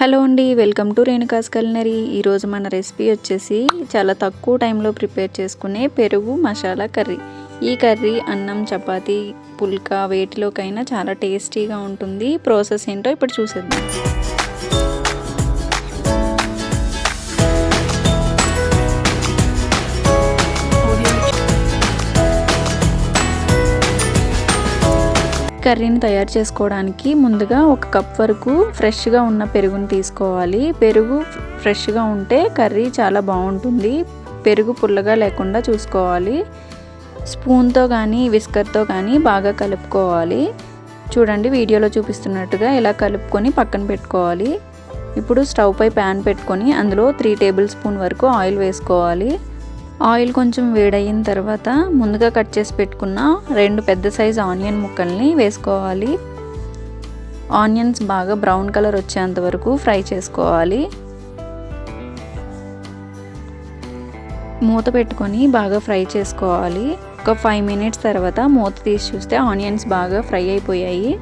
Hello అండి, welcome to Renuka's culinary. ఈరోజు మన రెసిపీ వచ్చేసి చాలా తక్కువ టైంలో ప్రిపేర్ చేసుకునే పెరుగు మసాలా కర్రీ. ఈ కర్రీ అన్నం, చపాతీ, పుల్కా వేటిలోకైనా చాలా టేస్టీగా ఉంటుంది. ప్రాసెస్ ఏంటో ఇప్పుడు చూసేద్దాం. కర్రీని తయారు చేసుకోవడానికి ముందుగా 1 కప్ వరకు ఫ్రెష్గా ఉన్న పెరుగుని తీసుకోవాలి. పెరుగు ఫ్రెష్గా ఉంటే కర్రీ చాలా బాగుంటుంది. పెరుగు పుల్లగా లేకుండా చూసుకోవాలి. స్పూన్తో కానీ విస్కర్తో కానీ బాగా కలుపుకోవాలి. చూడండి, వీడియోలో చూపిస్తున్నట్టుగా ఇలా కలుపుకొని పక్కన పెట్టుకోవాలి. ఇప్పుడు స్టవ్ పై ప్యాన్ పెట్టుకొని అందులో 3 టేబుల్ స్పూన్ వరకు ఆయిల్ వేసుకోవాలి. ఆయిల్ కొంచెం వేడయిన తర్వాత ముందుగా కట్ చేసి పెట్టుకున్న 2 పెద్ద సైజు ఆనియన్ ముక్కల్ని వేసుకోవాలి. ఆనియన్స్ బాగా బ్రౌన్ కలర్ వచ్చేంత వరకు ఫ్రై చేసుకోవాలి. మూత పెట్టుకొని బాగా ఫ్రై చేసుకోవాలి. ఒక 5 మినిట్స్ తర్వాత మూత తీసి చూస్తే ఆనియన్స్ బాగా ఫ్రై అయిపోయాయి.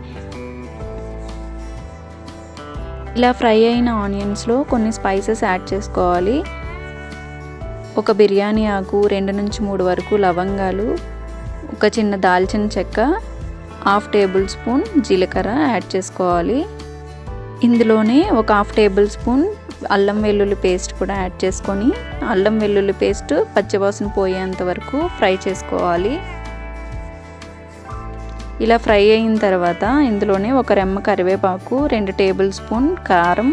ఇలా ఫ్రై అయిన ఆనియన్స్లో కొన్ని స్పైసెస్ యాడ్ చేసుకోవాలి. ఒక బిర్యానీ ఆకు, 2 నుంచి 3 వరకు లవంగాలు, ఒక చిన్న దాల్చిన చెక్క, 1/2 టేబుల్ స్పూన్ జీలకర్ర యాడ్ చేసుకోవాలి. ఇందులోనే ఒక 1/2 టేబుల్ స్పూన్ అల్లం వెల్లుల్లి పేస్ట్ కూడా యాడ్ చేసుకొని అల్లం వెల్లుల్లి పేస్ట్ పచ్చివాసన పోయేంత వరకు ఫ్రై చేసుకోవాలి. ఇలా ఫ్రై అయిన తర్వాత ఇందులోనే ఒక రెమ్మ కరివేపాకు, 2 టేబుల్ స్పూన్ కారం,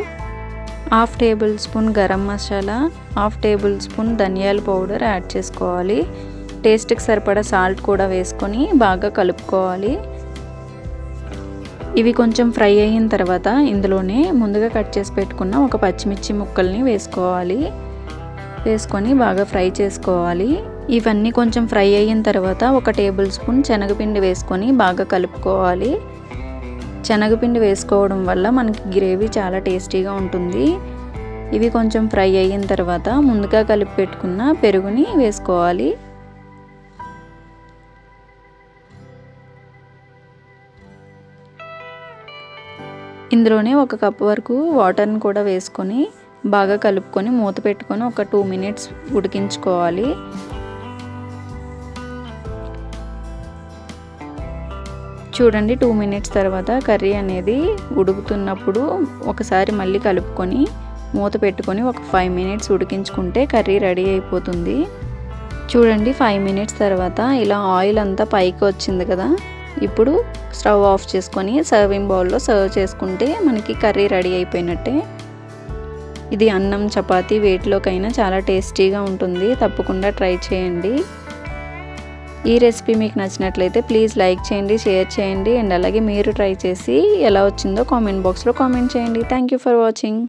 1/2 table spoon garam masala, 1/2 table spoon ధనియాల పౌడర్ యాడ్ చేసుకోవాలి. టేస్ట్కి సరిపడా సాల్ట్ కూడా వేసుకొని బాగా కలుపుకోవాలి. ఇవి కొంచెం ఫ్రై అయిన తర్వాత ఇందులోనే ముందుగా కట్ చేసి పెట్టుకున్న ఒక పచ్చిమిర్చి ముక్కల్ని వేసుకోవాలి. వేసుకొని బాగా ఫ్రై చేసుకోవాలి. ఇవన్నీ కొంచెం ఫ్రై అయిన తర్వాత 1 టేబుల్ స్పూన్ శనగపిండి వేసుకొని బాగా కలుపుకోవాలి. శనగపిండి వేసుకోవడం వల్ల మనకి గ్రేవీ చాలా టేస్టీగా ఉంటుంది. ఇవి కొంచెం ఫ్రై అయిన తర్వాత ముందుగా కలిపి పెట్టుకున్న పెరుగుని వేసుకోవాలి. ఇందులోనే 1 కప్ వరకు వాటర్ని కూడా వేసుకొని బాగా కలుపుకొని మూత పెట్టుకొని ఒక 2 మినిట్స్ ఉడికించుకోవాలి. చూడండి, 2 మినిట్స్ తర్వాత కర్రీ అనేది ఉడుకుతున్నప్పుడు ఒకసారి మళ్ళీ కలుపుకొని మూత పెట్టుకొని ఒక 5 మినిట్స్ ఉడికించుకుంటే కర్రీ రెడీ అయిపోతుంది. చూడండి, 5 మినిట్స్ తర్వాత ఇలా ఆయిల్ అంతా పైకి వచ్చింది కదా. ఇప్పుడు స్టవ్ ఆఫ్ చేసుకొని సర్వింగ్ బౌల్లో సర్వ్ చేసుకుంటే మనకి కర్రీ రెడీ అయిపోయినట్టే. ఇది అన్నం, చపాతీ వేటిలోకైనా చాలా టేస్టీగా ఉంటుంది. తప్పకుండా ట్రై చేయండి. ఈ రెసిపీ మీకు నచ్చినట్లయితే ప్లీజ్ లైక్ చేయండి, షేర్ చేయండి. అండ్ అలాగే మీరు ట్రై చేసి ఎలా వచ్చిందో కామెంట్ బాక్స్లో కామెంట్ చేయండి. Thank you for watching.